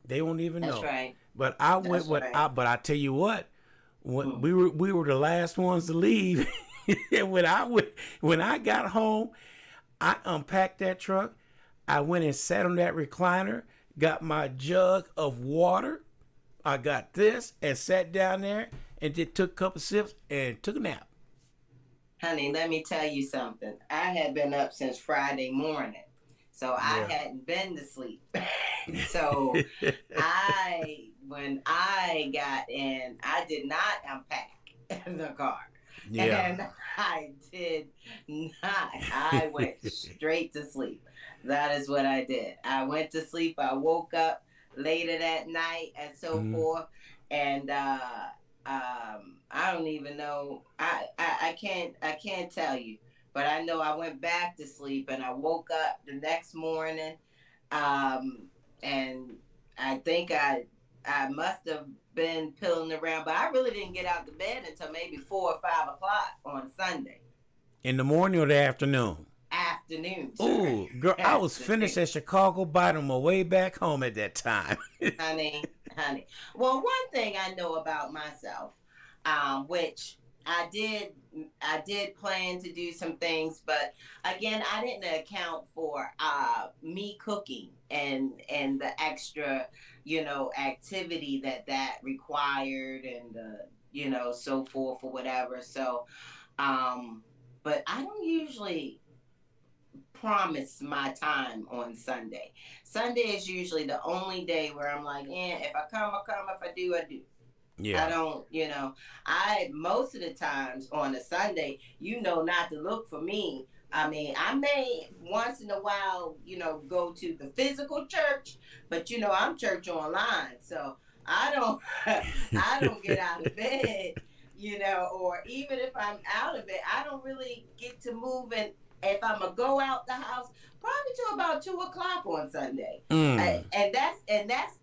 They won't even That's know. right. But I went That's with right. I. But I tell you what, when Hmm. we were the last ones to leave. And when I got home, I unpacked that truck. I went and sat on that recliner, got my jug of water. I got this and sat down there and just took a couple sips and took a nap. Honey, let me tell you something. I had been up since Friday morning, so I Yeah. hadn't been to sleep. So when I got in, I did not unpack the car. Yeah. And I did not. I went straight to sleep. That is what I did. I went to sleep. I woke up later that night and so Mm. forth. And I don't even know. I can't tell you. But I know I went back to sleep and I woke up the next morning, um, and I think I must have been pilling around, but I really didn't get out the bed until maybe 4 or 5 o'clock on Sunday In the morning or the afternoon? afternoon, sir. Oh, girl, I was finished Afternoon, at Chicago by on my way back home at that time. honey. Well, one thing I know about myself, which I did plan to do some things, but again, I didn't account for me cooking and the extra, activity that required, and so forth or whatever. So, um, but I don't usually promise my time on Sunday. Sunday is usually the only day where I'm like, if I come, I come. If I do, I do. I Yeah. don't, I most of the times on a Sunday, not to look for me. I mean, I may once in a while, go to the physical church, but I'm church online, so I don't, I don't get out of bed, or even if I'm out of bed, I don't really get to moving. If I'm gonna go out the house, probably till about 2 o'clock on Sunday, Mm. and that's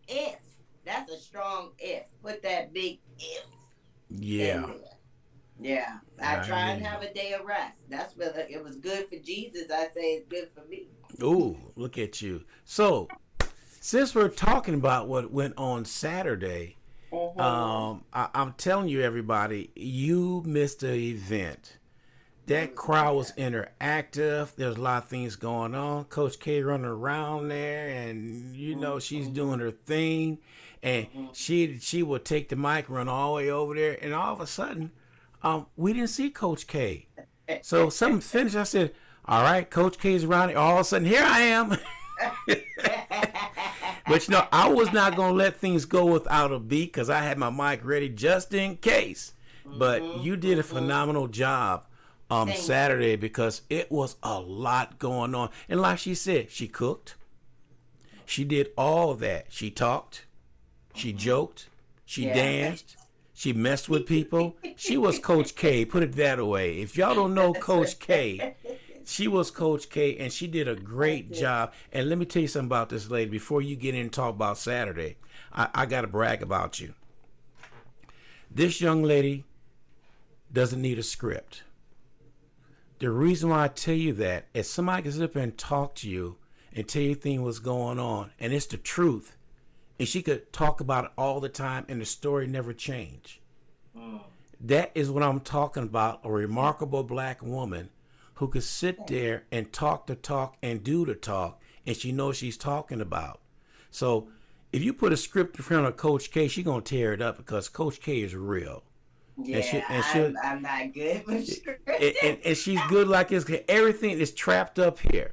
if. That's a strong if. Put that big if in Yeah. there. Yeah. I I try hear and you. have a day of rest. That's whether it was good for Jesus. I say it's good for me. Ooh, look at you. So, since we're talking about what went on Saturday, Mm-hmm. I'm telling you, everybody, you missed the event. It That was a crowd good was time. interactive. There's a lot of things going on. Coach K running around there, and she's doing Mm-hmm. her thing, and Mm-hmm. she would take the mic, run all the way over there, and all of a sudden, we didn't see Coach K. So something finished. I said, "All right, Coach K's around here." All of a sudden, here I am. But I was not gonna let things go without a beat because I had my mic ready just in case. But Mm-hmm. you did a Mm-hmm. phenomenal job Thank you. Saturday because it was a lot going on. And like she said, she cooked. She did all of that. She talked. She Mm-hmm. joked. She Yeah. danced. She messed with people. She was Coach K. Put it that way. If y'all don't know That's Coach K, right. she was Coach K, and she did a I great did. job. And let me tell you something about this lady before you get in and talk about Saturday. I got to brag about you. This young lady doesn't need a script. The reason why I tell you that is somebody can sit up and talk to you and tell you things what's going on, and it's the truth. And she could talk about it all the time, and the story never changed. Mm. That is what I'm talking about, a remarkable black woman who could sit Thank there and talk the talk and do the talk, and she knows she's talking about. So if you put a script in front of Coach K, she's gonna tear it up because Coach K is real, you. and Yeah, I'm not good with scripted. and she's good like this. Everything is trapped up here,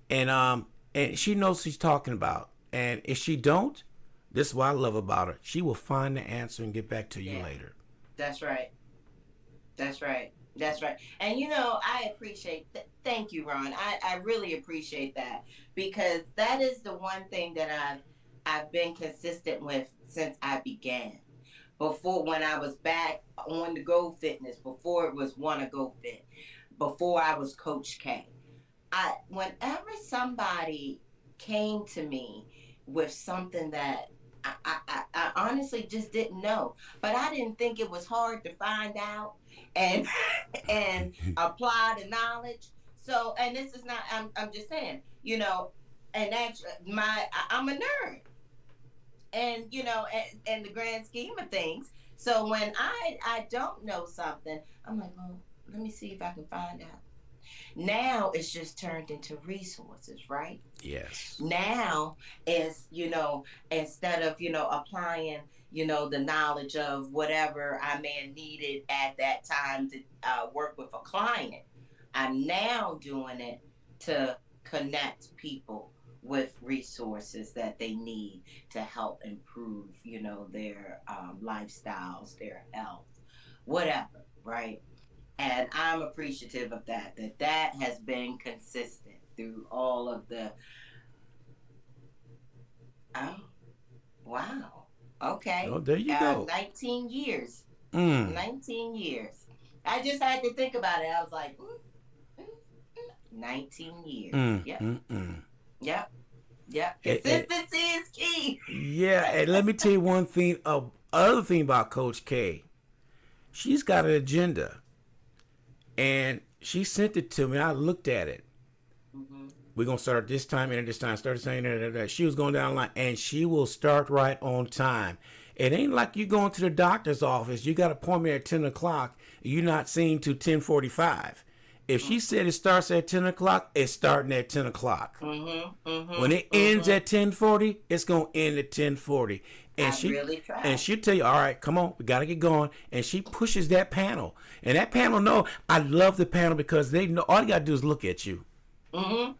and she knows she's talking about. And if she don't, this is what I love about her. She will find the answer and get back to you Yeah, later. that's right. That's right. That's right. And I appreciate thank you, Ron. I really appreciate that, because that is the one thing that I've been consistent with since I began. Before, when I was back on the Go Fitness, before it was Wanna Go Fit, before I was Coach K. Whenever somebody came to me with something that I honestly just didn't know, but I didn't think it was hard to find out and and apply the knowledge. So, and this is not. I'm just saying, and actually, I'm a nerd. and in the grand scheme of things. So when I don't know something, I'm like, well, let me see if I can find out. Now it's just turned into resources, right? Yes. Now is, instead of, applying, the knowledge of whatever I may have needed at that time to work with a client, I'm now doing it to connect people with resources that they need to help improve, their lifestyles, their health, whatever, right? And I'm appreciative of that has been consistent through all of the. Oh, wow. Oh, Okay. there you go. 19 years. Mm. 19 years. I just had to think about it. I was like, mm, mm, 19 years. Mm. Yep. Mm. Mm. Yep. Yep. And, and, Consistency is key. yeah, and let me tell you one thing. Other thing about Coach K, she's got an agenda, and she sent it to me. I looked at it. Mm-hmm. We're gonna start at this time and at this time. Start saying that. She was going down the line, and she will start right on time. It ain't like you going to the doctor's office. You got an appointment at 10 o'clock. You're not seen to 10:45. If she said it starts at 10 o'clock, it's starting at 10 o'clock. Mm-hmm. Mm-hmm. When it ends at 10:40, it's gonna end at 10:40. And I really tried. she'll tell you, all right, come on, we gotta get going. And she pushes that panel, and that panel know. I love the panel because they know all you gotta do is look at you. Mm-hmm.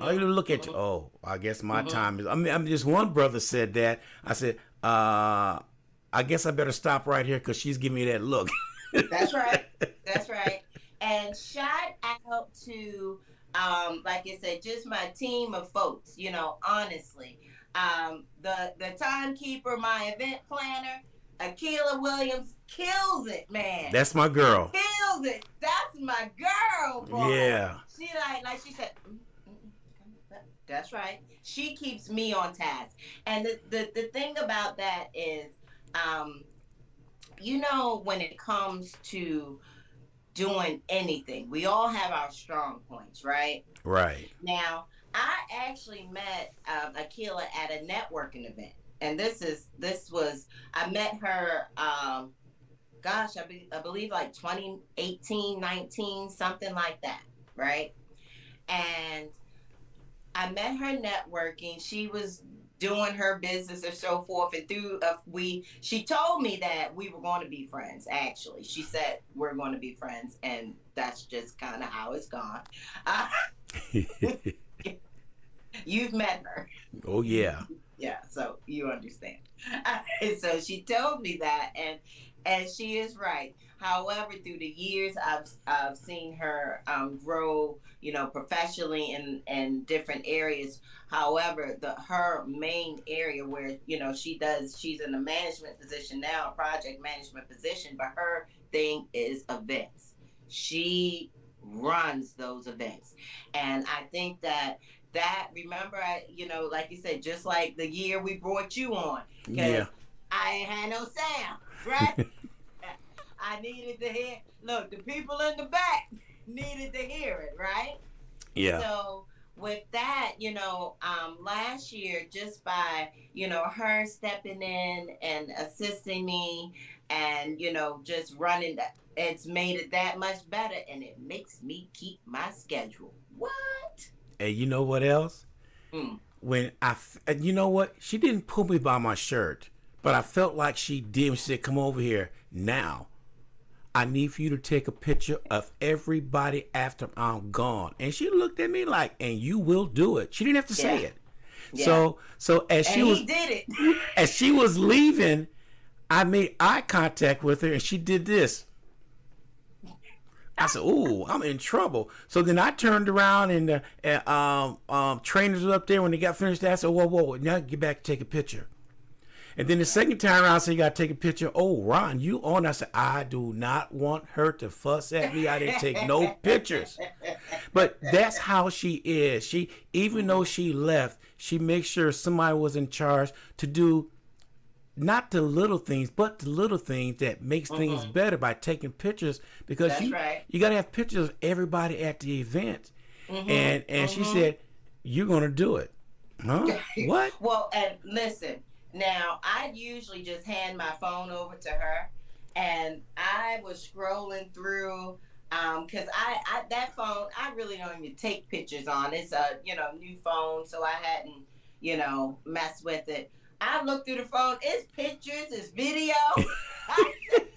All you Mm-hmm. look at you. Mm-hmm. Oh, I guess my Mm-hmm. time is. I mean, just one brother said that. I said, I guess I better stop right here because she's giving me that look. That's right. That's right. And shout out to, like I said, just my team of folks. Honestly, the timekeeper, my event planner, Akila Williams, kills it, man. That's my girl. Kills it. That's my girl, boy. Yeah. She like she said. That's right. She keeps me on task. And the thing about that is, um, when it comes to doing anything, we all have our strong points, right? Right. Now, I actually met Akila at a networking event. And this was, I met her, gosh, I believe like 2018, 19, something like that, right? And I met her networking. She was doing her business and so forth, and she told me that we were going to be friends. Actually, she said we're going to be friends, and that's just kind of how it's gone. Uh, you've met her. Oh yeah. Yeah, so you understand. So she told me that, and she is right. However, through the years, I've seen her grow, professionally in different areas. However, her main area where she's in a management position now, a project management position, but her thing is events. She runs those events, and I think that remember, like you said, just like the year we brought you on, because Yeah. I ain't had no sound, right? I needed to hear. Look, the people in the back needed to hear it, right? Yeah. So with that, last year, just by her stepping in and assisting me, and just running that, it's made it that much better, and it makes me keep my schedule. What? And you know what else? Mm. And you know what? She didn't pull me by my shirt, but I felt like she did. She said, "Come over here now. I need for you to take a picture of everybody after I'm gone." And she looked at me like, "And you will do it." She didn't have to say it. Yeah. So as And she was he did it. as she was leaving, I made eye contact with her, and she did this. I said, "Ooh, I'm in trouble." So then I turned around, and the trainers were up there when they got finished. I said, "Whoa, now get back and take a picture." And then the second time around, I said, "You got to take a picture." "Oh, Ron, you on?" I said, "I do not want her to fuss at me. I didn't take no pictures." But that's how she is. She, even though she left, she makes sure somebody was in charge to do not the little things, but the little things that makes things better by taking pictures, because That's right. you got to have pictures of everybody at the event. And she said, "You're gonna do it." Huh? What? Well, and listen, now I usually just hand my phone over to her, and I was scrolling through. Cause I that phone I really don't even take pictures on. It's a new phone, so I hadn't messed with it. I looked through the phone. It's pictures. It's video. I said,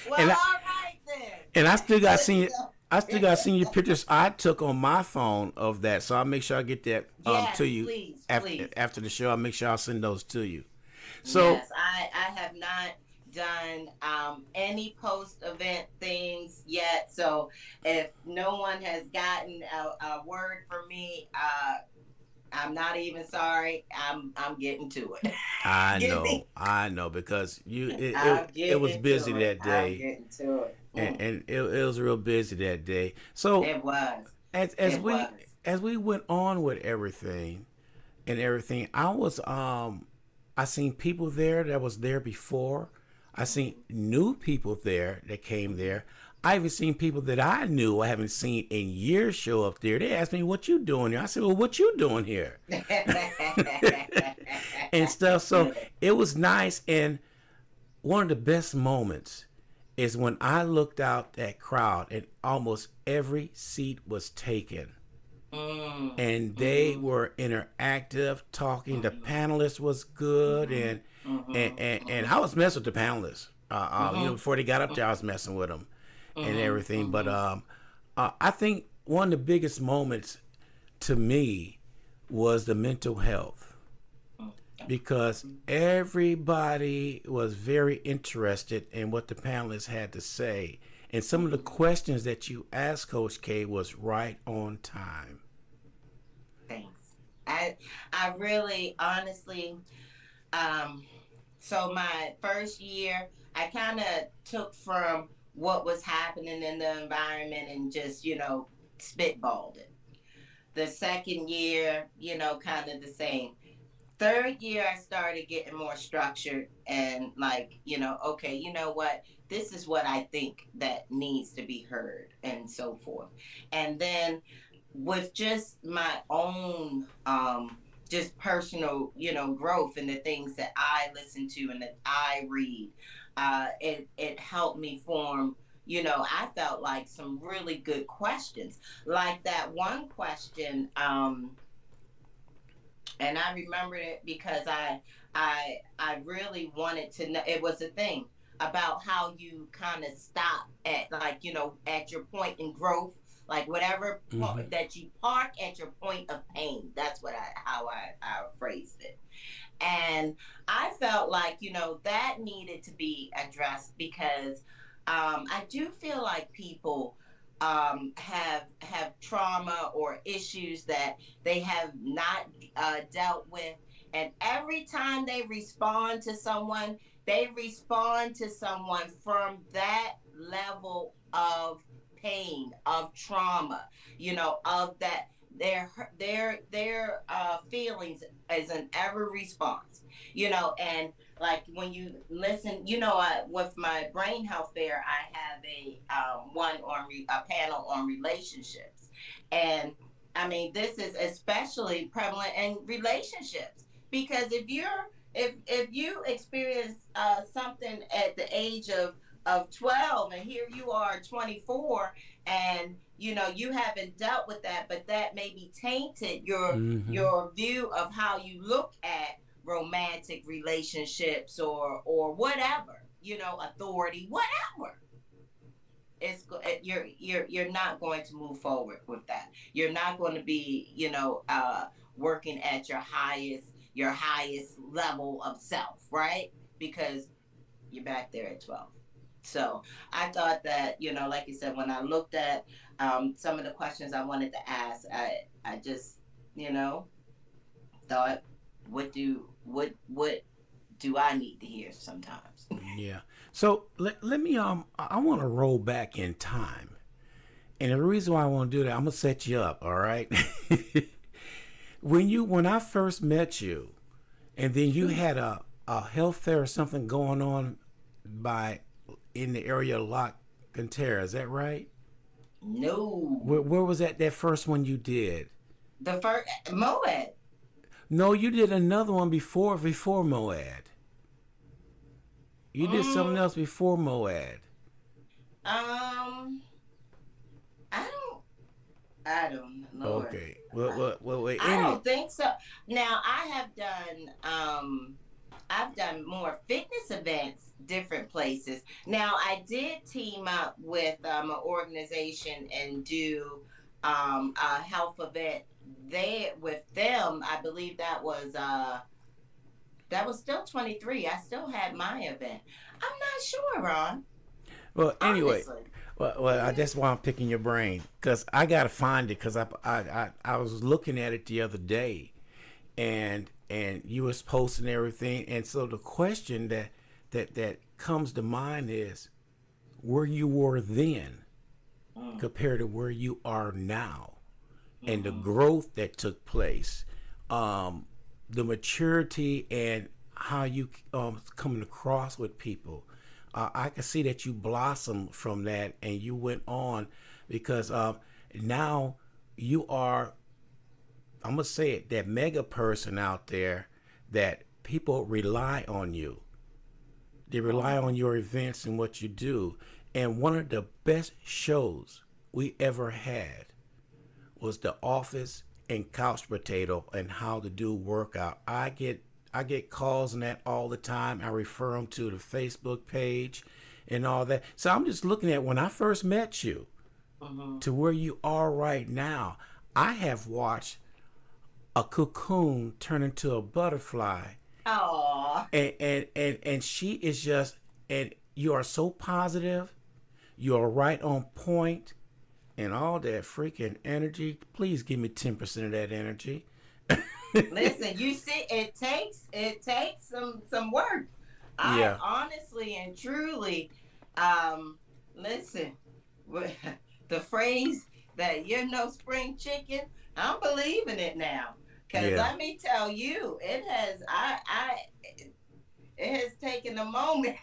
well, And I, all right then. and I still got seen. So, I still got seen your pictures I took on my phone of that, so I'll make sure I get that yes, to you please, after please. after the show. I'll make sure I'll send those to you. So Yes, I have not done any post event things yet. So if no one has gotten a word from me, I'm not even sorry. I'm getting to it. Give me. I know because I'm it was getting busy to it. that I'm day, getting to it. and it was real busy that day. So It was. as It we was. went on with everything, I seen people there that was there before. I seen new people there that came there. I even seen people that I knew I haven't seen in years show up there. They asked me, "What you doing here?" I said, "Well, what you doing here?" and stuff. So it was nice. And one of the best moments is when I looked out that crowd and almost every seat was taken. And they Mm-hmm. were interactive, talking. The Mm-hmm. panelists was good, Mm-hmm. and Mm-hmm. I was messing with the panelists. Mm-hmm. Before they got up there, I was messing with them and Mm-hmm. everything. But Mm-hmm. I think one of the biggest moments to me was the mental health because everybody was very interested in what the panelists had to say. And some of the Mm-hmm. questions that you asked Coach K was right on time. Thanks. I really honestly um so my first year I kind of took from what was happening in the environment and just, spitballed it. The second year, kind of the same. Third year I started getting more structured and like, okay, you know what? This is what I think that needs to be heard and so forth. And then with just my own just personal growth and the things that I listen to and that I read, it helped me form, I felt like some really good questions, like that one question. And I remembered it because I really wanted to know. It was a thing about how you kind of stop at, like, at your point in growth, like whatever Mm-hmm. point that you park at your point of pain. That's what I phrased it. And I felt like, that needed to be addressed because I do feel like people have trauma or issues that they have not dealt with. And every time they respond to someone from that level of pain, of trauma, of that their feelings is an ever response, and like when you listen, with my brain health fair, I have a panel on relationships, and I mean this is especially prevalent in relationships because if you experience something at the age of 12 and here you are 24, and you haven't dealt with that, but that maybe tainted Mm-hmm. your view of how you look at romantic relationships or whatever, authority, whatever. You're not going to move forward with that. You're not going to be, working at your highest level of self, right? Because you're back there at 12. So I thought that, like you said, when I looked at some of the questions I wanted to ask, I just, you know, thought, what do I need to hear sometimes? Yeah. So let me I want to roll back in time. And the reason why I want to do that, I'm gonna set you up, all right? When I first met you, and then you had a health fair or something going on by in the area of La Cantera, is that right? No, Where was that first one you did? the first Moed. No, you did another one before Moad. You did something Mm, else before Moad. um, I don't. I don't. Lord, Okay. Well, I don't think so. Now I have done. I've done more fitness events, different places. Now I did team up with an organization and do a health event there with them. I believe that was still 23. I still had my event. I'm not sure, Ron. well, anyway, Honestly. I Yeah. just why I'm picking your brain because I gotta find it because I was looking at it the other day, and you was posting everything, and so the question that comes to mind is where you were then Mm, compared to where you are now, and the mm-hmm. growth that took place, um, the maturity and how you coming across with people. I can see that you blossomed from that and you went on because now you are, I'm gonna say it, that mega person out there that people rely on you. They rely on Oh, your events and what you do. And one of the best shows we ever had was The Office and Couch Potato and how to do workout. I get calls on that all the time. I refer them to the Facebook page and all that. So I'm just looking at when I first met you mm-hmm. to where you are right now. I have watched a cocoon turn into a butterfly, Oh, and she is just, and you are so positive. You are right on point and all that freaking energy. Please give me 10% of that energy. listen, you see, it takes some work. I Yeah, honestly and truly, um, listen, the phrase that you're no spring chicken, I'm believing it now. Cause yeah. let me tell you, it has taken a moment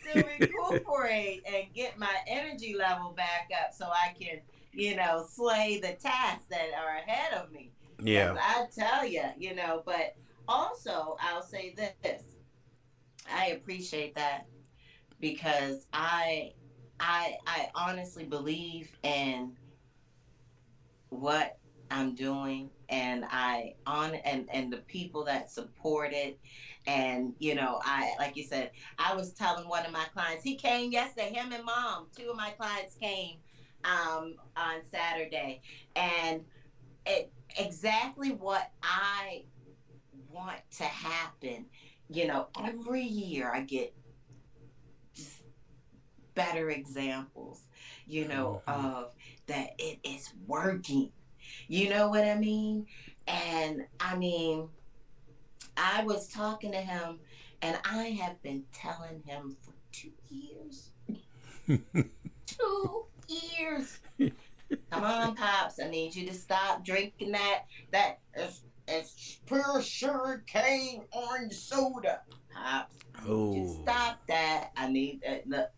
to recuperate and get my energy level back up so I can, slay the tasks that are ahead of me. Because Yeah. I tell you, but also I'll say this, I appreciate that because I honestly believe in what I'm doing, and I on and the people that support it. And I, like you said, I was telling one of my clients, he came yesterday, him and mom, two of my clients came on Saturday, and it exactly what I want to happen. Every year I get just better examples, Mm-hmm. of that it is working. You know what I mean? And I mean, I was talking to him, and I have been telling him for 2 years. 2 years. Come on, Pops. I need you to stop drinking that. It's pure sugar cane orange soda. Pops, I need you to Oh, stop that. I need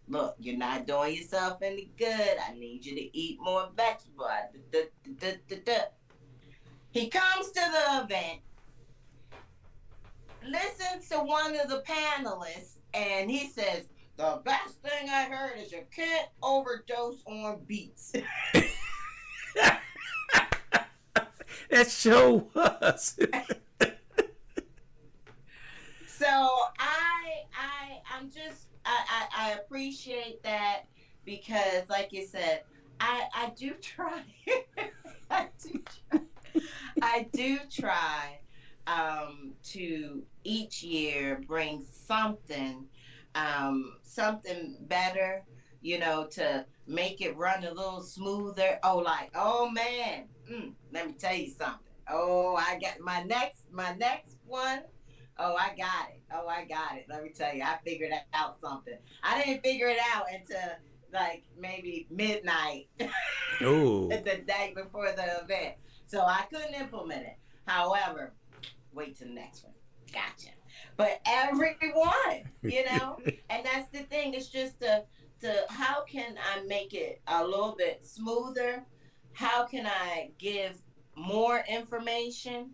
look, you're not doing yourself any good. I need you to eat more vegetables. He comes to the event, listens to one of the panelists, and he says, "The best thing I heard is you can't overdose on beets." that show was. So I'm just I appreciate that because, like you said, I do try. I do try. I do try to each year bring something better, to make it run a little smoother. Oh, like, oh man, let me tell you something. Oh, I got my next one. Oh, I got it. Oh, I got it. Let me tell you, I figured out something. I didn't figure it out until like maybe midnight Oh, the day before the event. So I couldn't implement it. However, wait till the next one. Gotcha. But everyone, and that's the thing. It's just to how can I make it a little bit smoother? How can I give more information,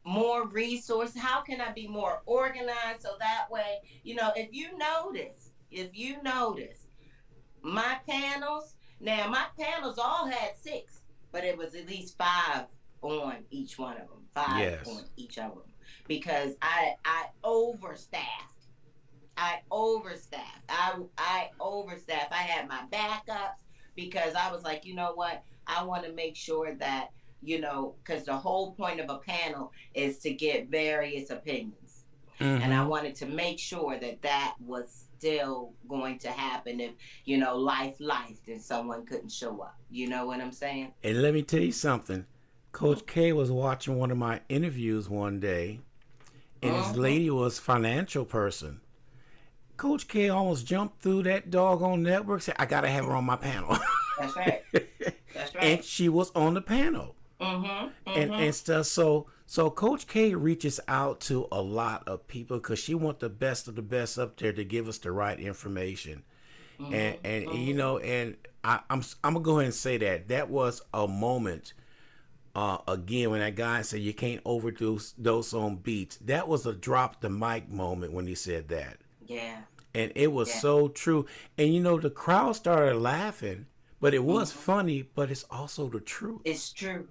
more resources? How can I be more organized so that way, if you notice, my panels, now my panels all had six, but it was at least five on each one of them, five Yes. on each of them, because I overstaffed. I overstaffed. I had my backups because I was like, you know what? I want to make sure that, because the whole point of a panel is to get various opinions. And I Mm-hmm. wanted to make sure that that was still going to happen if, life and someone couldn't show up. You know what I'm saying? And let me tell you something. Coach K was watching one of my interviews one day, and this Mm-hmm. lady was financial person. Coach K almost jumped through that doggone network. Said, "I gotta have her on my panel," That's right. That's and right. she was on the panel Mm-hmm. and Mm-hmm. stuff. So Coach K reaches out to a lot of people because she wants the best of the best up there to give us the right information. And Mm-hmm. and you Mm-hmm. know, and I'm gonna go ahead and say that was a moment. Again, when that guy said you can't overdose dose on beats, that was a drop the mic moment when he said that, Yeah. and it was Yeah. so true. And the crowd started laughing, but it was Mm-hmm. funny, but it's also the truth. It's true.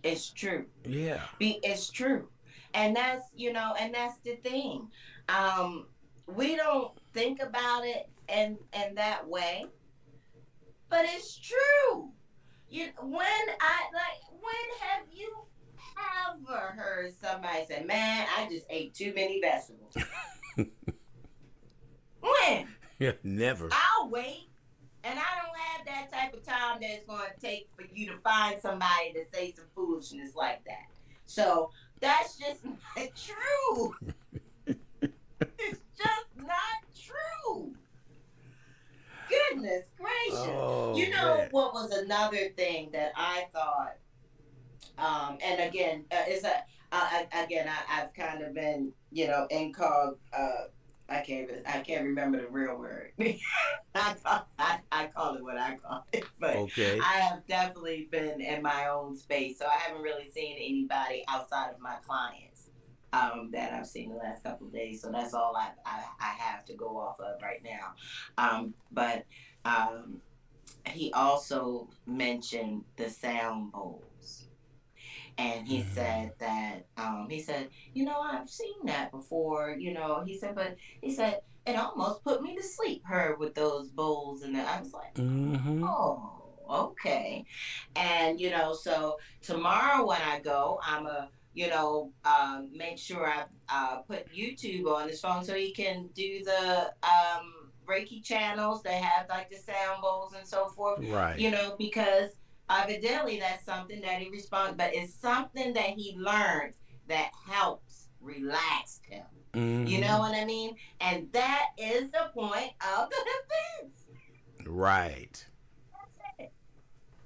It's true. Yeah. It's true. And that's the thing. Um, we don't think about it in that way, but it's true. When have you ever heard somebody say, "Man, I just ate too many vegetables"? When? Yeah. Never. I'll wait. And I don't have that type of time that it's going to take for you to find somebody to say some foolishness like that. So that's just not true. It's just not true. Goodness gracious. Oh You know man. what was another thing that I thought, and again, I've kind of been, incog. I can't remember the real word. I call it what I call it, but Okay. I have definitely been in my own space, so I haven't really seen anybody outside of my clients, that I've seen the last couple of days. So that's all I have to go off of right now. But um, he also mentioned the sound bowls. And he Mm. said that, I've seen that before. He said it almost put me to sleep, her with those bowls. And I was like, Mm-hmm. oh, okay. And so tomorrow when I go, I'm a make sure I put YouTube on his phone so he can do the Reiki channels. They have like the sound bowls and so forth. Right. Because evidently that's something that he responds, but it's something that he learned that helps relax him. You Mm-hmm. know what I mean? And that is the point of the defense. Right.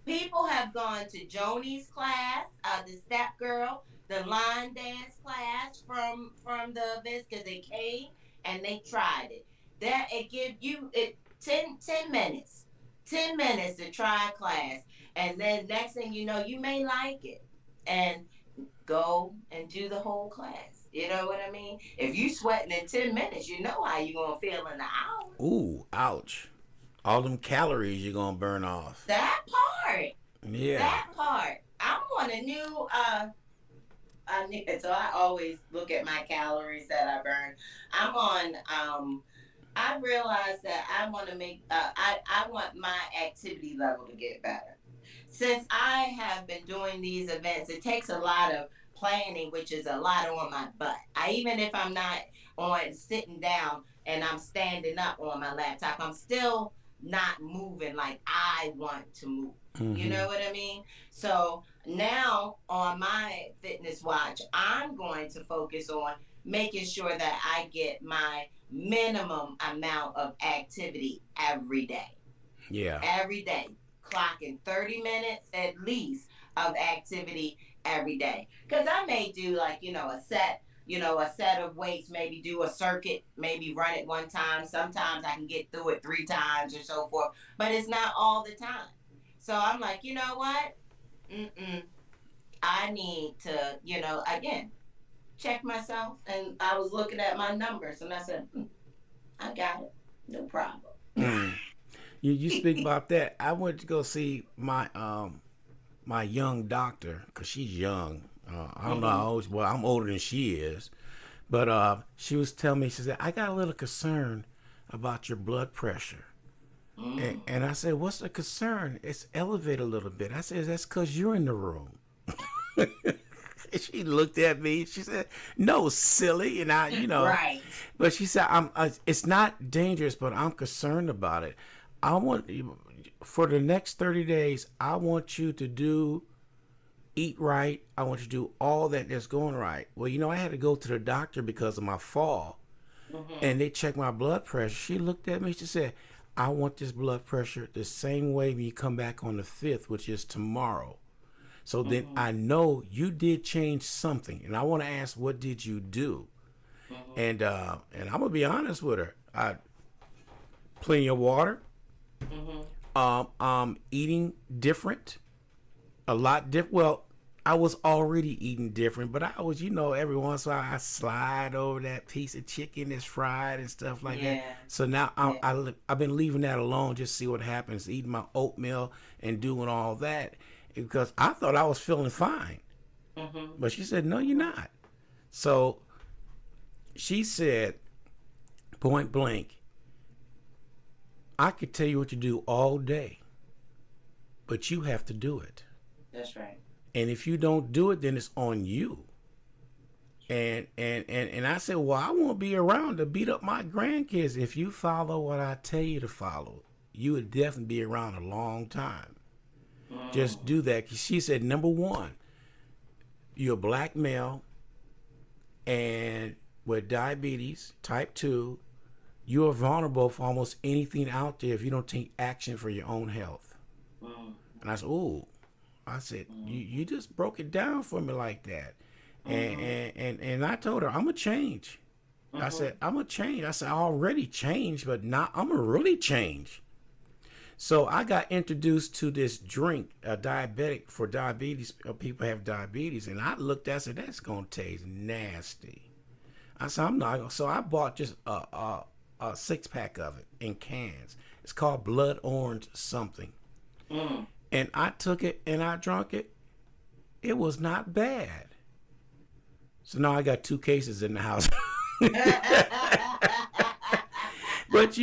People have gone to Joni's class, the step girl, the line dance class from the events because they came and they tried it. That it give you it 10 minutes, 10 minutes to try a class, and then next thing you know, you may like it and go and do the whole class. You know what I mean? If you sweating in 10 minutes, you know how you gonna feel in an hour. Ooh, ouch. All them calories you're gonna burn off. That part. Yeah. That part. I'm on a new so I always look at my calories that I burn. I'm on I realized that I want to make I want my activity level to get better. Since I have been doing these events, it takes a lot of planning, which is a lot on my butt. Even if I'm not on sitting down and I'm standing up on my laptop, I'm still not moving like I want to move. You Mm-hmm. know what I mean? So now on my fitness watch, I'm going to focus on making sure that I get my minimum amount of activity every day. Yeah. Every day. Clocking 30 minutes at least of activity every day. Because I may do like, a set of weights, maybe do a circuit, maybe run it one time. Sometimes I can get through it 3 times or so forth, but it's not all the time. So I'm like, you know what? Mm-mm. I need to, again, check myself. And I was looking at my numbers and I said, I got it. No problem. Mm. You speak about that. I went to go see my young doctor because she's young. I don't know. I Mm-hmm. always well, I'm older than she is, but she was telling me. She said I got a little concern about your blood pressure. Mm. And I said, "What's the concern? It's elevated a little bit." I said, "That's because you're in the room." She looked at me. She said, "No, silly." And Right. but she said, "I'm. It's not dangerous, but I'm concerned about it. I want for the next 30 days. I want you to eat right. I want you to do all that's going right." Well, I had to go to the doctor because of my fall, Mm-hmm. and they checked my blood pressure. She looked at me. She said, "I want this blood pressure the same way when you come back on the 5th, which is tomorrow." So then Mm-hmm. I know you did change something, and I want to ask, what did you do? Mm-hmm. And I'm gonna be honest with her. I plenty of water. Mm-hmm. Eating different, a lot different. Well, I was already eating different, but I was, every once in a while I slide over that piece of chicken that's fried and stuff like that. Yeah. So now Yeah. I've been leaving that alone, just see what happens. Eating my oatmeal and doing all that because I thought I was feeling fine, Mm-hmm. but she said no, you're Mm-hmm. not. So she said point blank, I could tell you what to do all day, but you have to do it. That's right. And if you don't do it, then it's on you. And I said, well, I won't be around to beat up my grandkids. If you follow what I tell you to follow, you would definitely be around a long time. Just Mm. do that. She said, number one, you're a black male, and with diabetes type 2, you are vulnerable for almost anything out there if you don't take action for your own health. Mm. And I said, ooh. I said, you just broke it down for me like that. And Mm-hmm. and, and, and I told her, I'm gonna change. I Mm-hmm. said, I'm gonna change. I said, I already changed, but now I'm gonna really change. So I got introduced to this drink, a diabetic for diabetes. People have diabetes, and I looked at it, and said, that's gonna taste nasty. I said, I'm not gonna. So I bought just a 6-pack of it in cans. It's called Blood Orange something. Mm. And I took it and I drank it. It was not bad. So now I got 2 cases in the house. But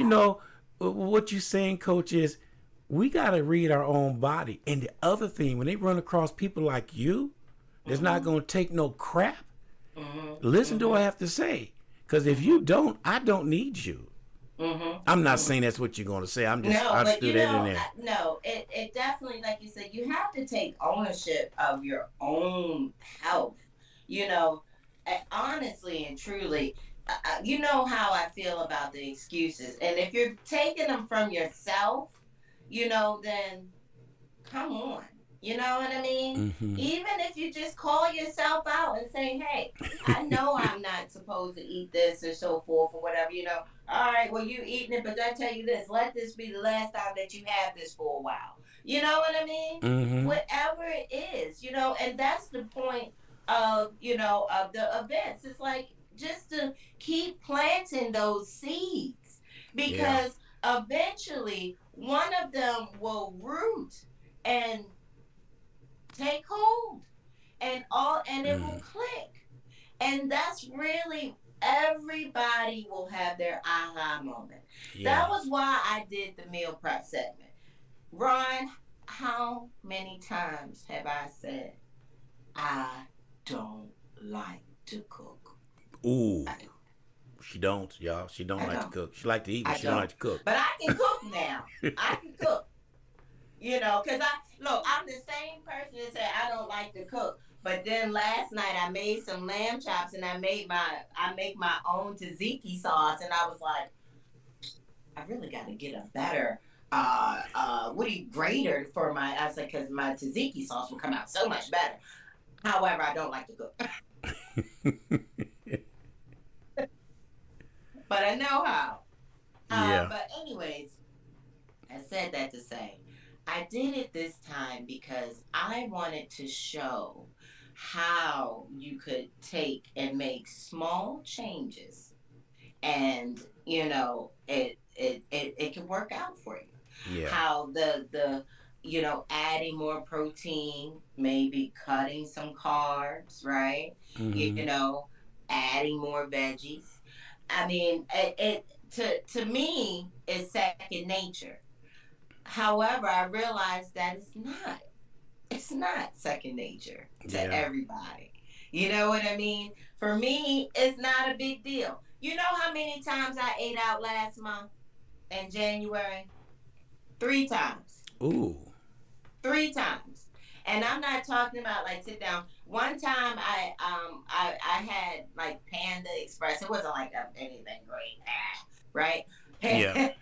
what you saying, coach, is we got to read our own body. And the other thing, when they run across people like you, that's not Mm-hmm. going to take no crap, Mm-hmm. listen to what I Mm-hmm. have to say. Because if Mm-hmm. you don't, I don't need you. I'm not Mm-hmm. saying that's what you're going to say. No, I just but threw that in there. no, it definitely, like you said, you have to take ownership of your own health. You know, honestly and truly, you know how I feel about the excuses. And if you're taking them from yourself, then come on. You know what I mean? Mm-hmm. Even if you just call yourself out and say, hey, I know I'm not supposed to eat this or so forth or whatever, All right, well, you eating it, but I tell you this, let this be the last time that you have this for a while. You know what I mean? Mm-hmm. Whatever it is, and that's the point of the events. It's like just to keep planting those seeds Yeah. because eventually one of them will root and take hold and it will Mm. click. And that's really everybody will have their aha moment. That Yeah. was why I did the meal prep segment. Ron, how many times have I said I don't like to cook? Ooh. I do. She don't, y'all. She don't I like to don't. cook. She like to eat, but I she don't don't. like to cook. But I can cook now. I can cook. Because I'm the same person that said I don't like to cook. But then last night I made some lamb chops and I make my own tzatziki sauce and I was like, I really got to get a better grater for my. I said because my tzatziki sauce will come out so much better. However, I don't like to cook, but I know how. Yeah. But anyways, I said that to say I did it this time because I wanted to show. how you could take and make small changes, and it can work out for you. Yeah. How the adding more protein, maybe cutting some carbs, right? Mm-hmm. Adding more veggies. I mean, to me is second nature. However, I realize that it's not second nature to Yeah. everybody. You know what I mean? For me, it's not a big deal. You know how many times I ate out last month in January? 3 times. Ooh. 3 times. And I'm not talking about like sit down. One time I had like Panda Express. It wasn't like anything great, right? Yeah.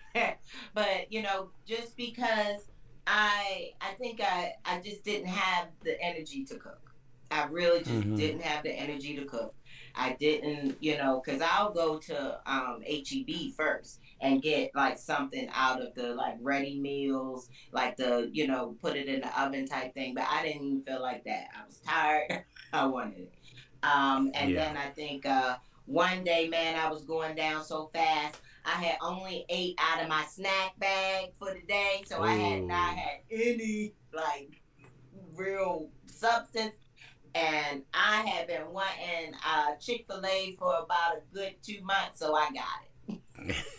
But just because I think I just didn't have the energy to cook. I really just Mm-hmm. didn't have the energy to cook. I didn't, because I'll go to HEB first and get like something out of the like ready meals, like the put it in the oven type thing. But I didn't even feel like that. I was tired. I wanted it. And Yeah. then I think one day, man, I was going down so fast. I had only ate out of my snack bag for the day, so I had not Ooh. had any like real substance. And I had been wanting Chick-fil-A for about a good 2 months, so I got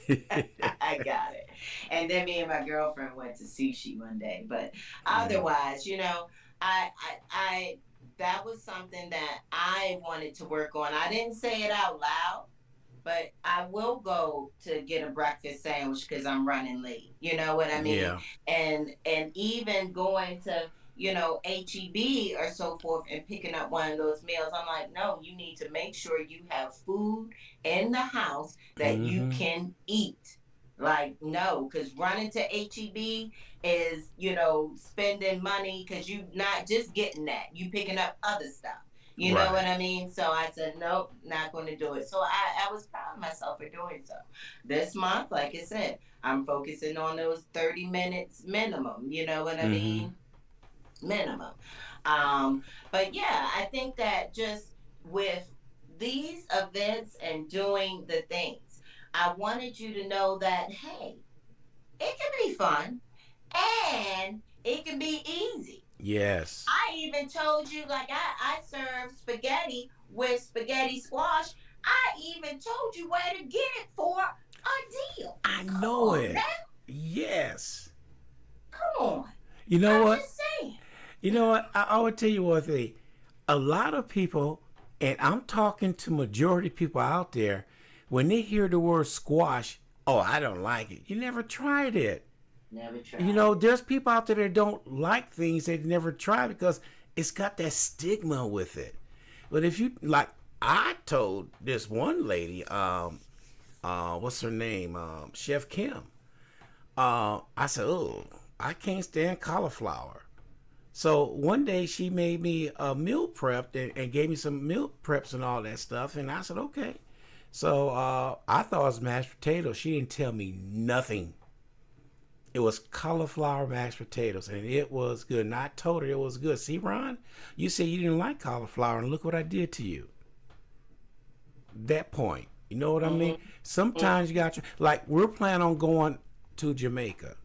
it. I got it. And then me and my girlfriend went to sushi one day. But Yeah. otherwise, I that was something that I wanted to work on. I didn't say it out loud, but I will go to get a breakfast sandwich because I'm running late. You know what I mean? Yeah. And even going to HEB or so forth and picking up one of those meals, I'm like, no, you need to make sure you have food in the house that you Mm-hmm. can eat. Like, no, because running to HEB is, spending money because you not just getting that, you picking up other stuff. You know what Right. I mean? So I said, nope, not going to do it. So I was proud of myself for doing so. This month, like I said, I'm focusing on those 30 minutes minimum. You know what I Mm-hmm. mean? Minimum. Um, but yeah, I think that just with these events and doing the things, I wanted you to know that, hey, it can be fun and it can be easy. Yes. I even told you, like, I serve spaghetti with spaghetti squash. I even told you where to get it for a deal. I Come know on now. it. Yes. Come on. You know I'm what? just saying. You know what? I would tell you one thing. A lot of people, and I'm talking to majority people out there, when they hear the word squash, oh, I don't like it. You never tried it. Never tried it. There's people out there that don't like things they've never tried because it's got that stigma with it. But if you like, I told this one lady, what's her name, Chef Kim. I said, oh, I can't stand cauliflower. So one day she made me a meal prep and gave me some meal preps and all that stuff, and I said, okay. So I thought it was mashed potatoes. She didn't tell me nothing. It was cauliflower mashed potatoes, and it was good. And I told her it was good. See, Ron, you said you didn't like cauliflower, and look what I did to you. That point. You know what I mean? Mm-hmm. Sometimes you Mm-hmm. got to, like, we're planning on going to Jamaica.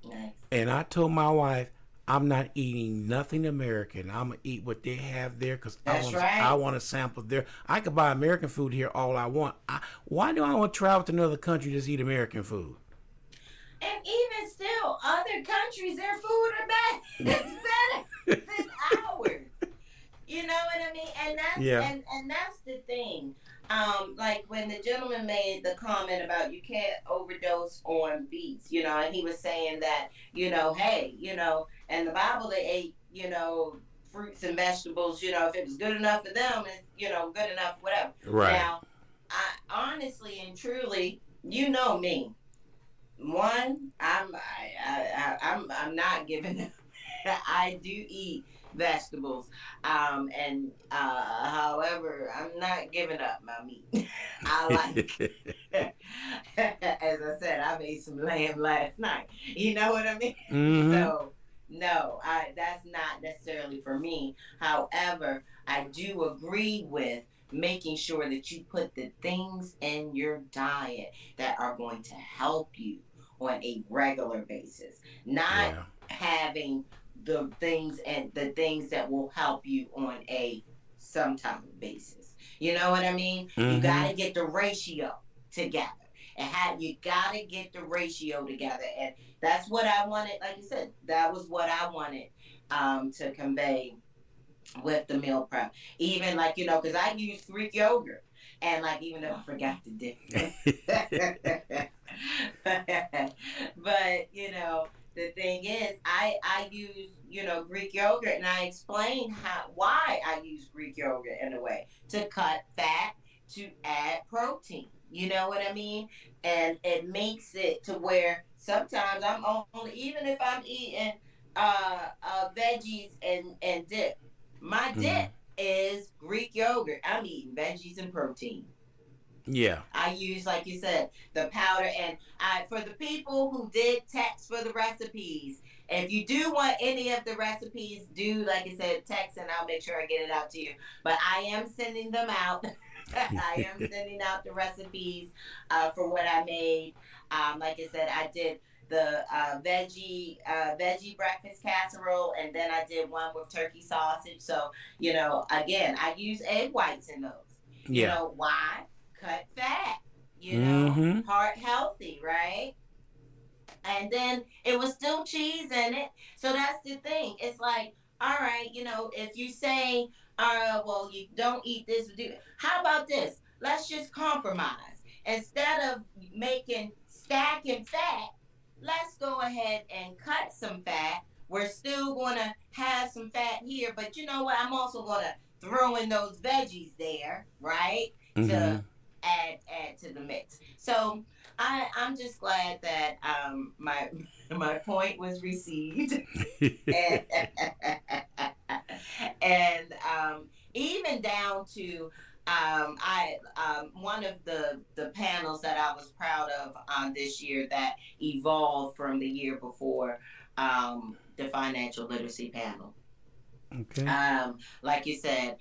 Nice. And I told my wife, I'm not eating nothing American. I'm gonna eat what they have there because That's I right. want to sample there. I could buy American food here all I want. Why do I want to travel to another country to just eat American food? And even still, other countries, their food are better. It's better than ours. You know what I mean? And that's Yeah. and that's the thing. Like when the gentleman made the comment about you can't overdose on beets, and he was saying that, hey, and the Bible they ate, fruits and vegetables, if it was good enough for them, it's good enough, whatever. Right. Now, I honestly and truly, you know me. One, I'm not giving up. I do eat vegetables. And however, I'm not giving up my meat. I like as I said, I made some lamb last night. You know what I mean? Mm-hmm. So No, I that's not necessarily for me. However, I do agree with making sure that you put the things in your diet that are going to help you on a regular basis, not Yeah. having the things that will help you on a sometime basis. You know what I mean? You got Mm-hmm. to get the ratio together. And you got to get the ratio together. And that's what I wanted. Like you said, that was what I wanted to convey with the meal prep. Even like, because I use Greek yogurt. And like, even though I forgot to dip it. But, the thing is, I use, Greek yogurt, and I explain why I use Greek yogurt in a way to cut fat, to add protein. You know what I mean? And it makes it to where sometimes I'm only, even if I'm eating veggies and dip, my Mm-hmm. dip is Greek yogurt. I'm eating veggies and protein. Yeah. I use, like you said, the powder. And for the people who did text for the recipes, if you do want any of the recipes, do, like I said, text, and I'll make sure I get it out to you. But I am sending them out. I am sending out the recipes for what I made. Like I said, I did the veggie breakfast casserole, and then I did one with turkey sausage. So, again, I use egg whites in those. Yeah. Why? Cut fat, Mm-hmm. heart healthy, right? And then it was still cheese in it. So that's the thing. It's like, all right, if you say, well, you don't eat this, how about this? Let's just compromise. Instead of making stacking fat, let's go ahead and cut some fat. We're still going to have some fat here, but you know what? I'm also going to throw in those veggies there, right? Mm-hmm. To add to the mix. So I'm just glad that my my point was received, and and even down to I one of the panels that I was proud of this year that evolved from the year before, the financial literacy panel. Okay. Like you said,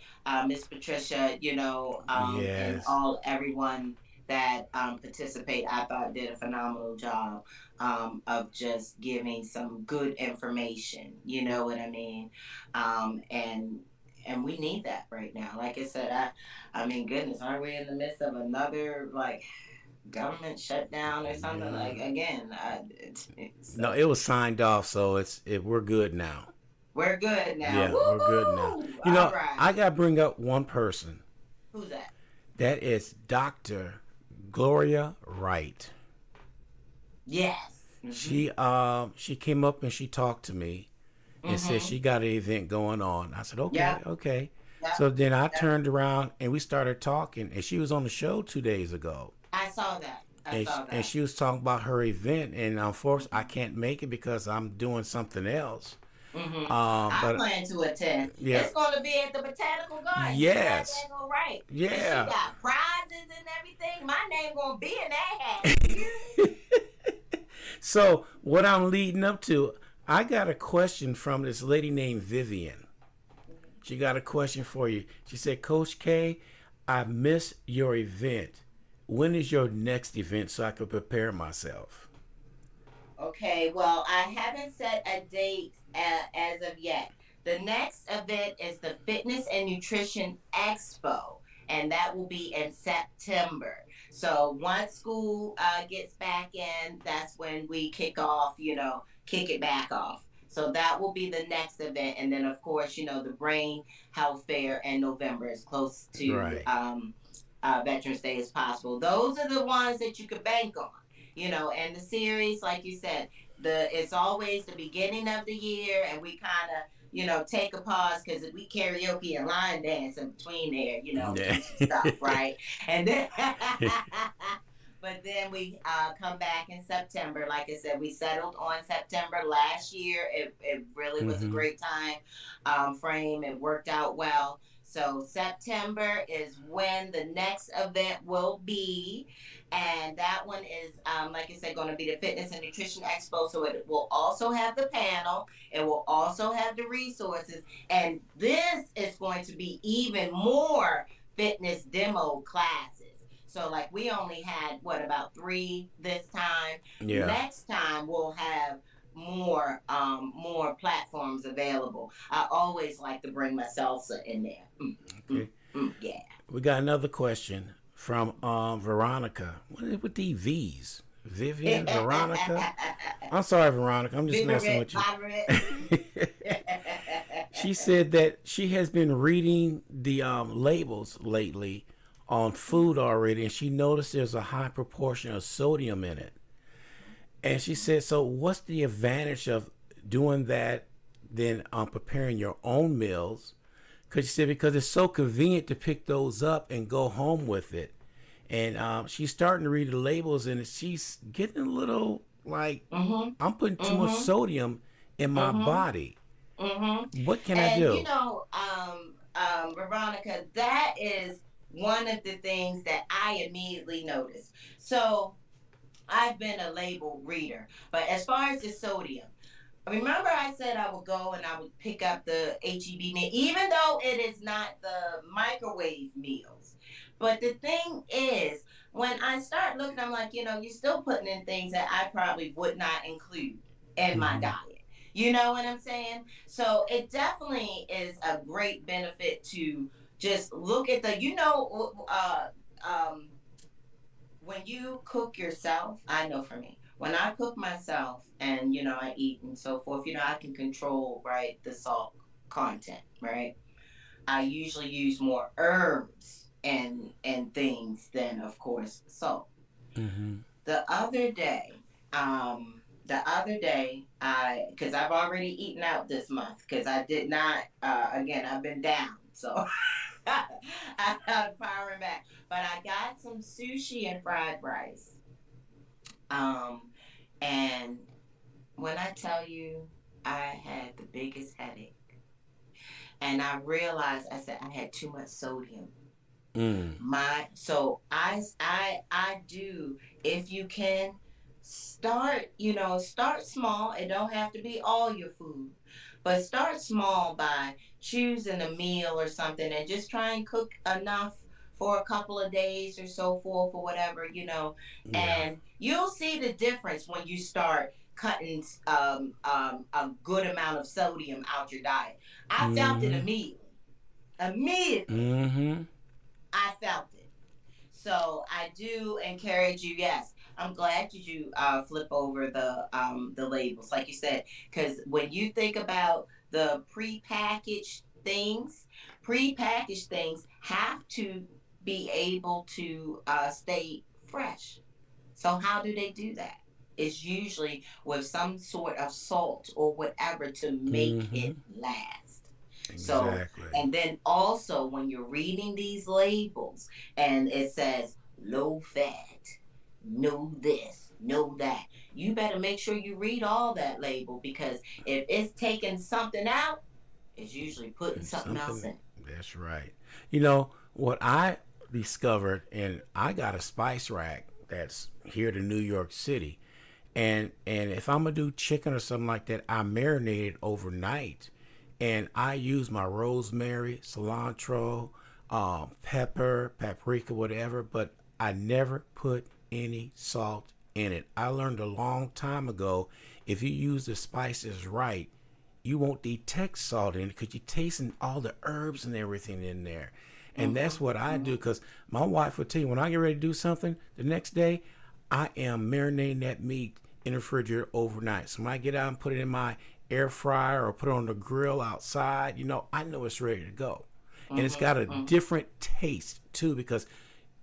Miss Patricia, and Yes. all everyone that participate, I thought did a phenomenal job of just giving some good information. You know what I mean? And we need that right now. Like I said, I mean, goodness, aren't we in the midst of another like government shutdown or something? Yeah. Like again, No, so it was signed off, so we're good now. we're good now. Yeah, we're good now. Woohoo! You All know, I right, gotta bring up one person. who's that? That is Dr. Gloria Wright. Yes. Mm-hmm. She came up and she talked to me and said Mm-hmm. she got an event going on. I said, okay, Yep. okay. Yep. So then I Yep. turned around and we started talking, and she was on the show 2 days ago. I saw that. I saw And that. she was talking about her event, and unfortunately, I Mm-hmm. can't make it because I'm doing something else. Mm-hmm. I But plan to attend. yeah, It's going to be at the Botanical Garden. You yes, goddamn right. And she yeah. got prizes and everything. My name going to be in that hat. You hear me? So what I'm leading up to, I got a question from this lady named Vivian. She got a question for you. She said, Coach K, I missed your event. When is your next event so I can prepare myself? Okay, well, I haven't set a date as of yet. The next event is the Fitness and Nutrition Expo, and that will be in September. So once school gets back in, that's when we kick off, kick it back off. So that will be the next event. And then, of course, the Brain Health Fair in November is close to Right. Veterans Day as possible. Those are the ones that you could bank on, and the series, like you said, it's always the beginning of the year, and we kind of take a pause because we karaoke and line dance in between there, Yeah. do some stuff, right? And then but then we come back in September. Like I said, we settled on September last year. It really was a Mm-hmm. great time frame. It worked out well. So September is when the next event will be, and that one is, like I said, going to be the Fitness and Nutrition Expo. So it will also have the panel. It will also have the resources, and this is going to be even more fitness demo classes. So like we only had what about three this time. Yeah. Next time we'll have more platforms available. I always like to bring my salsa in there. Okay. Yeah. We got another question from Veronica. What is it with these V's? Vivian, Veronica. I'm sorry, Veronica. I'm just messing Vibrant, with vibrant. you. She said that she has been reading the labels lately on food already, and she noticed there's a high proportion of sodium in it. And she said, so what's the advantage of doing that than preparing your own meals? Because she said, because it's so convenient to pick those up and go home with it. And she's starting to read the labels, and she's getting a little like, Mm-hmm. I'm putting too much Mm-hmm. sodium in my Mm-hmm. body. Mm-hmm. What can I And do? Veronica, that is one of the things that I immediately noticed. So I've been a label reader, but as far as the sodium, remember I said I would go and I would pick up the HEB meal, even though it is not the microwave meals. But the thing is, when I start looking, I'm like, you're still putting in things that I probably would not include in my Mm-hmm. diet. You know what I'm saying? So it definitely is a great benefit to just look at when you cook yourself, I know for me, when I cook myself and I eat and so forth, I can control right the salt content, right? I usually use more herbs and things than of course salt. Mm-hmm. The other day, I because I've already eaten out this month because I did not. Again, I've been down, so I'm powering back. But I got some sushi and fried rice. Um, and when I tell you, I had the biggest headache, and I realized I said I had too much sodium. Mm. I do, if you can, start small. It don't have to be all your food, but start small by choosing a meal or something and just try and cook enough for a couple of days or so forth or whatever. Yeah. And you'll see the difference when you start cutting a good amount of sodium out your diet. I felt it Mm-hmm. immediately. Mm-hmm. I felt it. So I do encourage you. Yes, I'm glad you flip over the labels, like you said, because when you think about the prepackaged things have to be able to stay fresh. So how do they do that? It's usually with some sort of salt or whatever to make Mm-hmm. it last. So, Exactly. and then also when you're reading these labels and it says low fat, no this, no that, you better make sure you read all that label because if it's taking something out, it's usually putting And something else something. in. That's right. You know what I discovered, and I got a spice rack that's here to New York City, and if I'm gonna do chicken or something like that, I marinate it overnight, and I use my rosemary, cilantro, pepper, paprika, whatever. But I never put any salt in it. I learned a long time ago, if you use the spices right, you won't detect salt in it because you're tasting all the herbs and everything in there. And that's Mm-hmm, what I do, mm-hmm. because my wife will tell you when I get ready to do something the next day, I am marinating that meat in the refrigerator overnight. So when I get out and put it in my air fryer or put it on the grill outside, I know it's ready to go. And it's got a Mm-hmm. different taste too because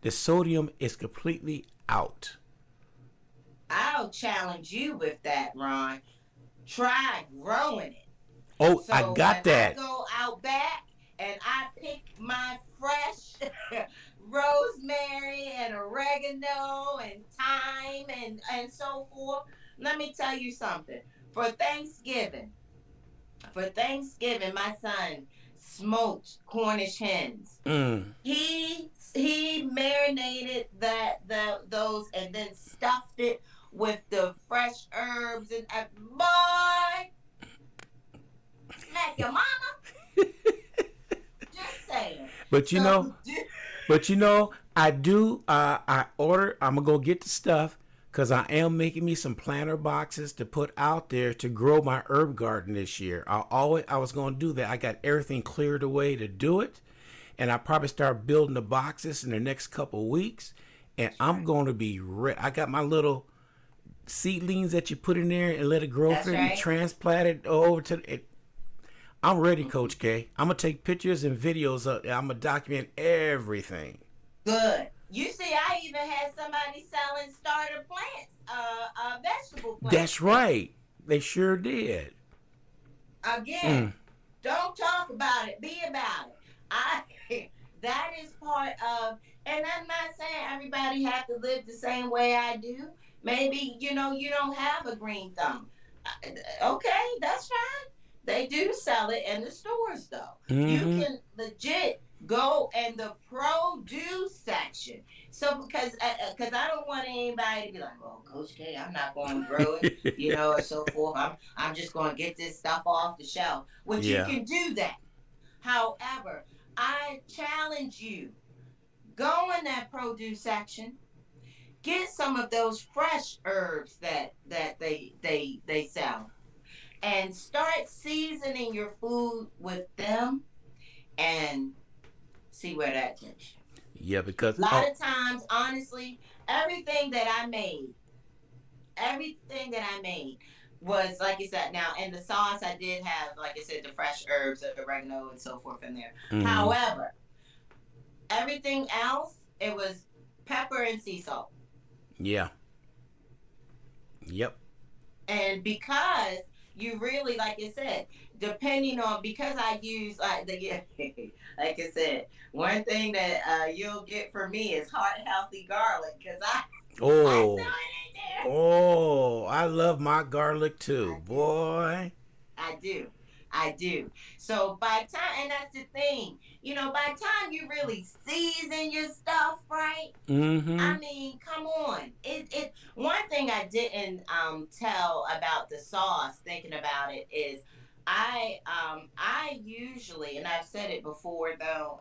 the sodium is completely out. I'll challenge you with that, Ron. Try growing it. Oh, I So when got I that. go out back and I pick my fresh rosemary and oregano and thyme and so forth, let me tell you something. For Thanksgiving, my son smoked Cornish hens. Mm. He marinated those and then stuffed it with the fresh herbs and boy, smack your mama. Just saying. But you know, So I do. I order. I'm gonna go get the stuff because I am making me some planter boxes to put out there to grow my herb garden this year. I was gonna do that. I got everything cleared away to do it, and I probably start building the boxes in the next couple of weeks. And I'm going to be I got my little seedlings that you put in there and let it grow that's for it and right. transplant it over to it. I'm ready, Mm-hmm. Coach K. I'm gonna take pictures and videos of. I'm gonna document everything. Good. You see, I even had somebody selling starter plants, vegetable plants That's there. right. They sure did. Again, Mm. don't talk about it, be about it. I that is part of, and I'm not saying everybody have to live the same way I do. Maybe you don't have a green thumb. Okay, that's fine. They do sell it in the stores though. You Mm-hmm. can legit go in the produce section. So because I don't want anybody to be like, well, Coach K, I'm not going to grow it, or so forth. I'm just going to get this stuff off the shelf, which you Yeah. can do that. However, I challenge you, go in that produce section, get some of those fresh herbs that they sell, and start seasoning your food with them, and see where that takes you. Yeah, because A lot of times, honestly, everything that I made, everything that I made was like you said. Now, in the sauce, I did have, like I said, the fresh herbs, the oregano, and so forth in there. mm-hmm. However, everything else, it was pepper and sea salt. Yeah. Yep. And because you really, like I said, depending on, because I use like like I said, one thing that you'll get from me is heart healthy garlic, because I throw Oh. it in there. Oh. I love my garlic too, I do. boy. I do. I do. So by time, and that's the thing, by the time you really season your stuff right, Mm-hmm. I mean, come on. It one thing I didn't tell about the sauce, thinking about it, is I usually, and I've said it before though,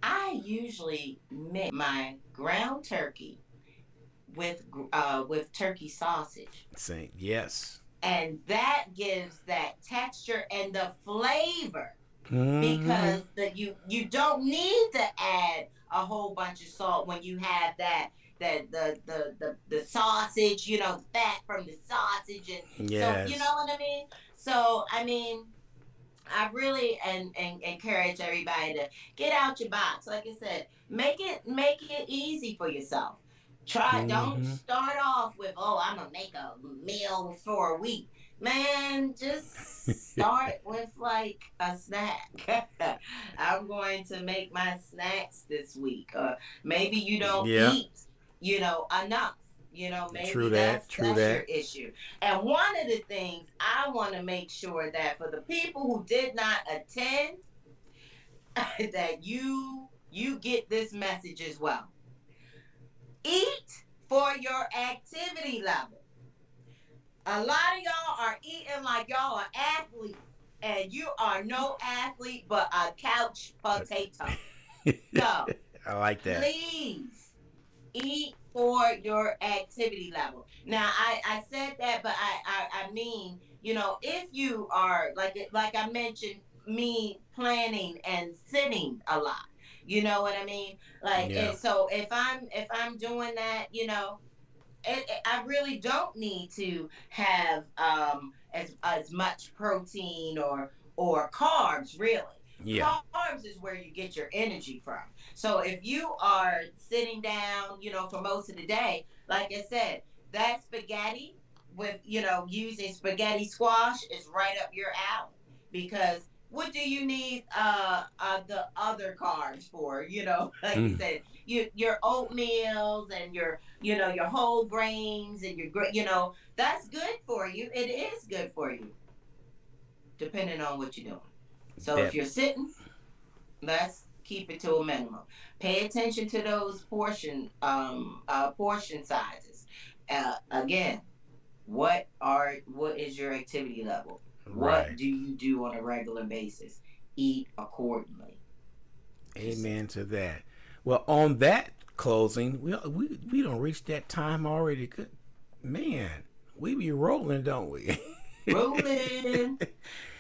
I usually mix my ground turkey with turkey sausage. Saying yes. And that gives that texture and the flavor, Mm-hmm. because you don't need to add a whole bunch of salt when you have the sausage, the fat from the sausage, and so you know Yes. what I mean. So I mean, I really and encourage everybody to get out your box. Like I said, make it easy for yourself. Don't Mm-hmm. start off with, oh, I'm gonna make a meal for a week. Man, just start with like a snack. I'm going to make my snacks this week. Maybe you don't Yeah. eat, enough. True Maybe that. True that's your that. issue. And one of the things I want to make sure that for the people who did not attend, that you get this message as well. Eat for your activity level. A lot of y'all are eating like y'all are athletes, and you are no athlete but a couch potato. So I like that. please eat for your activity level. Now, I said that, but I mean, if you are like I mentioned, me planning and sitting a lot. You know what I mean? Like, Yeah. and so if I'm doing that, I really don't need to have as much protein or carbs, really. Yeah. Carbs is where you get your energy from. So if you are sitting down, for most of the day, like I said, that spaghetti with, using spaghetti squash is right up your alley, because what do you need the other carbs for? Like you Mm. said, your oatmeals and your whole grains and that's good for you. It is good for you, depending on what you're doing. So if That you're sitting, let's keep it to a minimum. Pay attention to those portion sizes. Again, what is your activity level? What right. do you do on a regular basis? Eat accordingly. Just Amen to that. Well, on that closing, we don't reach that time already. Good man, we be rolling, don't we? rolling.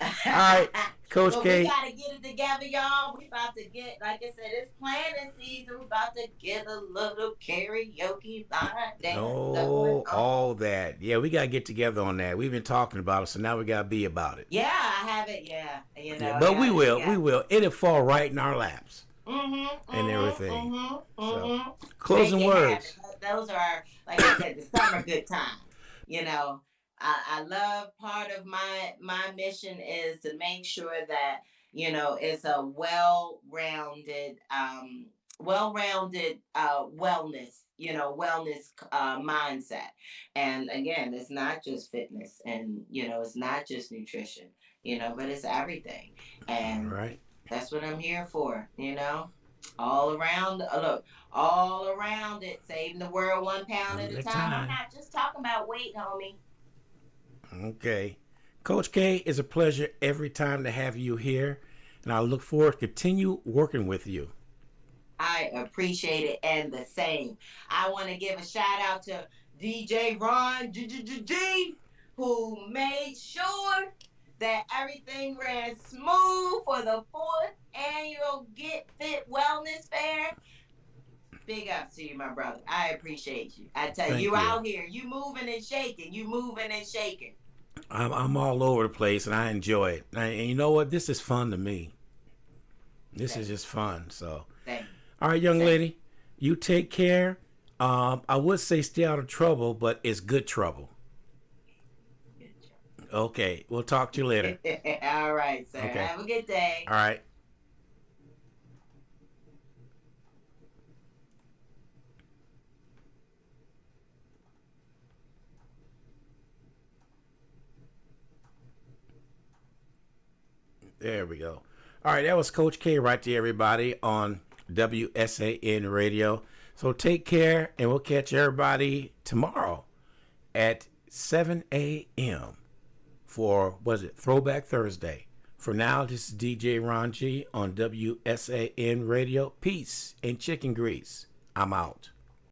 All right, Coach Well, we K. gotta get it together, y'all. We about to get, like I said, it's planning season. We about to get a little karaoke line dance going Oh, on. all that. Yeah, we gotta get together on that. We've been talking about it, so now we gotta be about it. Yeah, I have it. Yeah, Yeah, I but we got it. will. We Yeah. will. It'll fall right in our laps Mm-hmm. and Mm-hmm. everything. Mm-hmm. So, Mm-hmm. Make closing it happen. words. Those are, like I said, the summer good time. You know, I love part of my mission is to make sure that it's a well-rounded wellness mindset. And again, it's not just fitness, and it's not just nutrition, but it's everything. All And right. that's what I'm here for. All around, look, all around it, saving the world 1 pound One at at a a time. I'm time. not just talking about weight, homie. Okay. Coach K, it's a pleasure every time to have you here, and I look forward to continue working with you. I appreciate it, and the same. I want to give a shout out to DJ Ron G, who made sure that everything ran smooth for the fourth annual Get Fit Wellness Fair. Big ups to you, my brother. I appreciate you. I tell you, Thank you you. out here, you moving and shaking, you moving and shaking. I'm all over the place, and I enjoy it. And you know what? This is fun to me. This is Same, just fun. So, same, all right, young same. lady, you take care. I would say stay out of trouble, but it's good trouble. Good Okay, we'll talk to you later. job. All right, sir. Okay, Have a good day. all right. There we go. All right, that was Coach K right there, everybody, on WSAN Radio. So take care, and we'll catch everybody tomorrow at 7 a.m. for, was it, Throwback Thursday. For now, this is DJ Ron G on WSAN Radio. Peace and chicken grease. I'm out.